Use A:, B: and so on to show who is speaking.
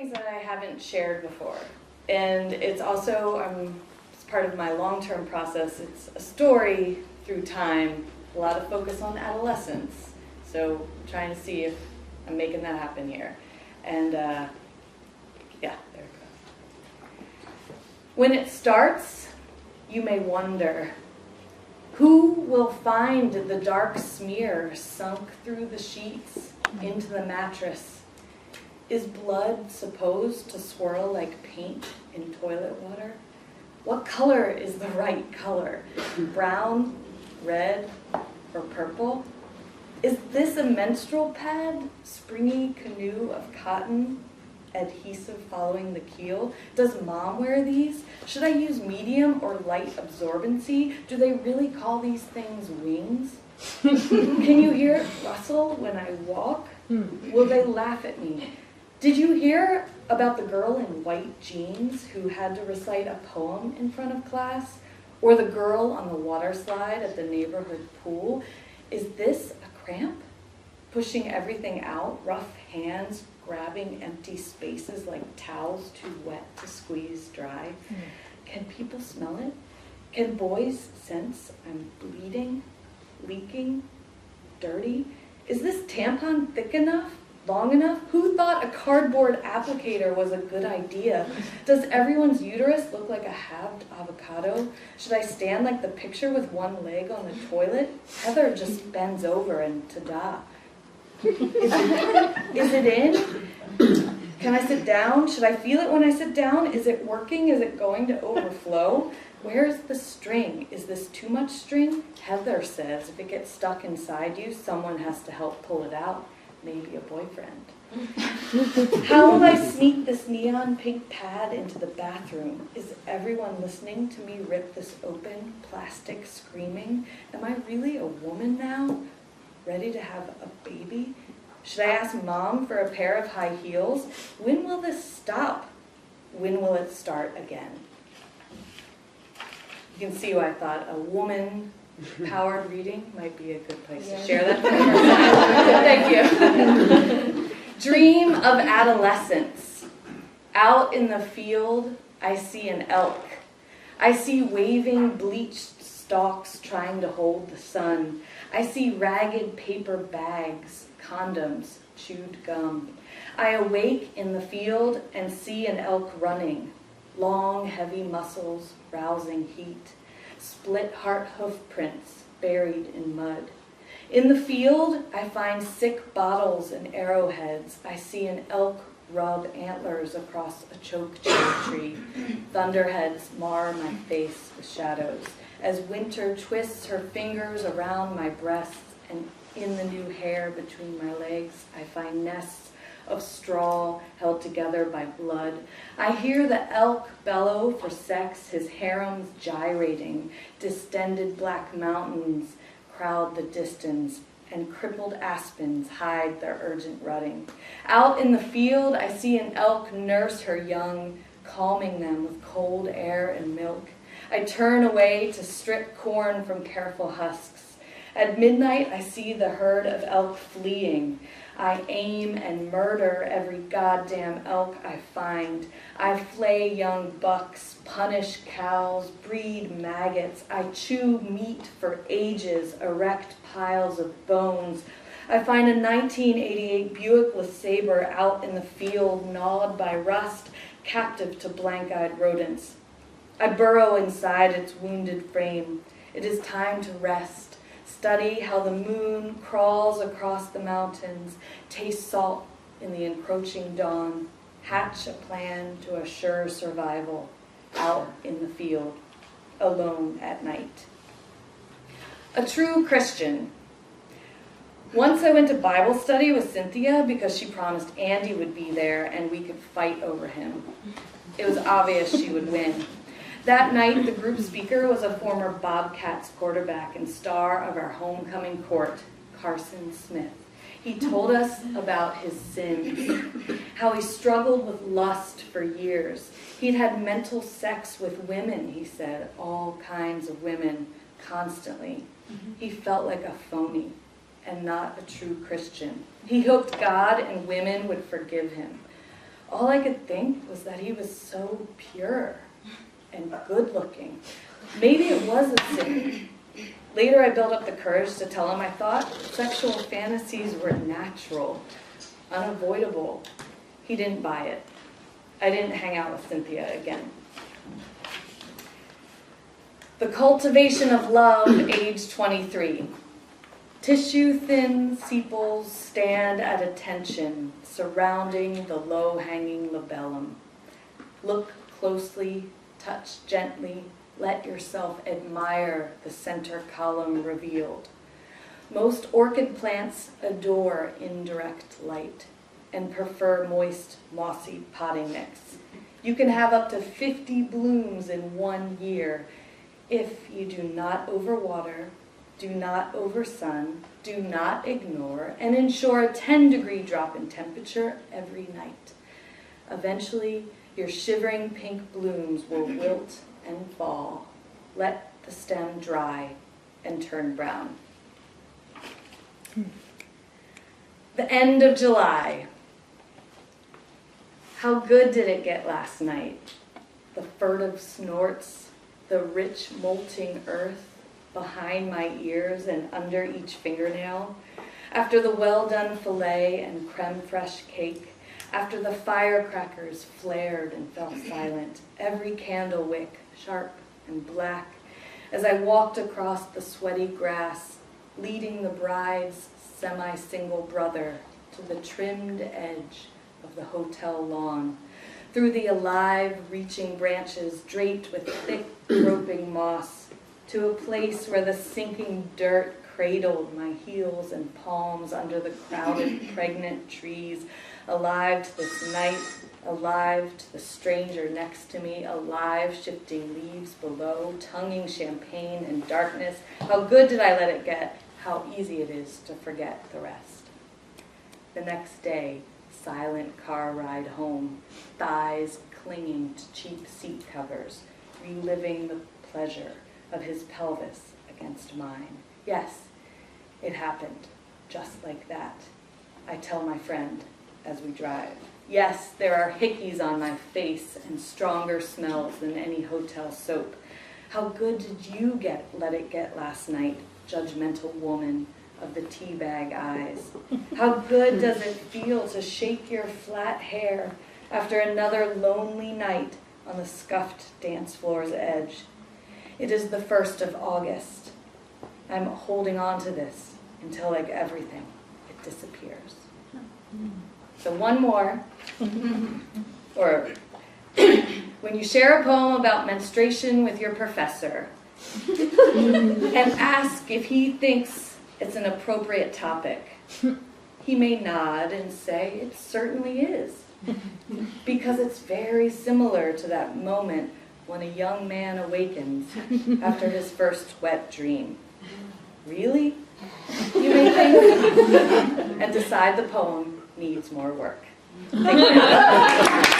A: things that I haven't shared before. And it's also, it's part of my long-term process. It's a story through time, a lot of focus on adolescence. So I'm trying to see if I'm making that happen here. And yeah, there it goes. When it starts, you may wonder, who will find the dark smear sunk through the sheets into the mattress? Is blood supposed to swirl like paint in toilet water? What color is the right color? Brown, red, or purple? Is this a menstrual pad, springy canoe of cotton, adhesive following the keel? Does mom wear these? Should I use medium or light absorbency? Do they really call these things wings? Can you hear it rustle when I walk? Will they laugh at me? Did you hear about the girl in white jeans who had to recite a poem in front of class? Or the girl on the water slide at the neighborhood pool? Is this a cramp? Pushing everything out, rough hands grabbing empty spaces like towels too wet to squeeze dry. Can people smell it? Can boys sense I'm bleeding, leaking, dirty? Is this tampon thick enough? Long enough? Who thought a cardboard applicator was a good idea? Does everyone's uterus look like a halved avocado? Should I stand like the picture with one leg on the toilet? Heather just bends over and ta-da. Is it in? Can I sit down? Should I feel it when I sit down? Is it working? Is it going to overflow? Where's the string? Is this too much string? Heather says if it gets stuck inside you, someone has to help pull it out. Maybe a boyfriend. How will I sneak this neon pink pad into the bathroom? Is everyone listening to me rip this open, plastic screaming? Am I really a woman now? Ready to have a baby? Should I ask mom for a pair of high heels? When will this stop? When will it start again? You can see why I thought a woman-powered reading might be a good place to share that. Thank you. Dream of adolescence. Out in the field, I see an elk. I see waving bleached stalks trying to hold the sun. I see ragged paper bags, condoms, chewed gum. I awake in the field and see an elk running. Long, heavy muscles, rousing heat. Split heart hoof prints buried in mud. In the field, I find sick bottles and arrowheads. I see an elk rub antlers across a choke cherry tree. Thunderheads mar my face with shadows. As winter twists her fingers around my breasts and in the new hair between my legs, I find nests of straw held together by blood. I hear the elk bellow for sex, his harems gyrating. Distended black mountains crowd the distance, and crippled aspens hide their urgent rutting. Out in the field, I see an elk nurse her young, calming them with cold air and milk. I turn away to strip corn from careful husks. At midnight, I see the herd of elk fleeing. I aim and murder every goddamn elk I find. I flay young bucks, punish cows, breed maggots. I chew meat for ages, erect piles of bones. I find a 1988 Buick LeSabre out in the field, gnawed by rust, captive to blank-eyed rodents. I burrow inside its wounded frame. It is time to rest. Study how the moon crawls across the mountains, taste salt in the encroaching dawn, hatch a plan to assure survival out in the field, alone at night. A true Christian. Once I went to Bible study with Cynthia because she promised Andy would be there and we could fight over him. It was obvious she would win. That night, the group speaker was a former Bobcats quarterback and star of our homecoming court, Carson Smith. He told us about his sins, how he struggled with lust for years. He'd had mental sex with women, he said, all kinds of women, constantly. He felt like a phony and not a true Christian. He hoped God and women would forgive him. All I could think was that he was so pure and good-looking. Maybe it was a sin. Later I built up the courage to tell him I thought sexual fantasies were natural, unavoidable. He didn't buy it. I didn't hang out with Cynthia again. The cultivation of love, age 23. Tissue-thin sepals stand at attention, surrounding the low-hanging labellum. Look closely, touch gently, let yourself admire the center column revealed. Most orchid plants adore indirect light and prefer moist, mossy potting mix. You can have up to 50 blooms in 1 year if you do not overwater, do not oversun, do not ignore, and ensure a 10-degree drop in temperature every night. Eventually, your shivering pink blooms will wilt and fall. Let the stem dry and turn brown. The end of July. How good did it get last night? The furtive snorts, the rich molting earth behind my ears and under each fingernail. After the well-done filet and creme fraiche cake, after the firecrackers flared and fell silent, every candle wick sharp and black, as I walked across the sweaty grass, leading the bride's semi-single brother to the trimmed edge of the hotel lawn, through the alive, reaching branches draped with thick, groping moss, to a place where the sinking dirt cradled my heels and palms under the crowded, pregnant trees, alive to this night, alive to the stranger next to me, alive shifting leaves below, tonguing champagne and darkness. How good did I let it get? How easy it is to forget the rest. The next day, silent car ride home, thighs clinging to cheap seat covers, reliving the pleasure of his pelvis against mine. Yes, it happened, just like that. I tell my friend as we drive. Yes, there are hickeys on my face and stronger smells than any hotel soap. How good did you let it get last night, judgmental woman of the teabag eyes? How good does it feel to shake your flat hair after another lonely night on the scuffed dance floor's edge? It is the 1st of August. I'm holding on to this until, like everything, it disappears. So one more. Or when you share a poem about menstruation with your professor and ask if he thinks it's an appropriate topic, he may nod and say it certainly is, because it's very similar to that moment when a young man awakens after his first wet dream. Really? You may think, and decide the poem needs more work. Thank you.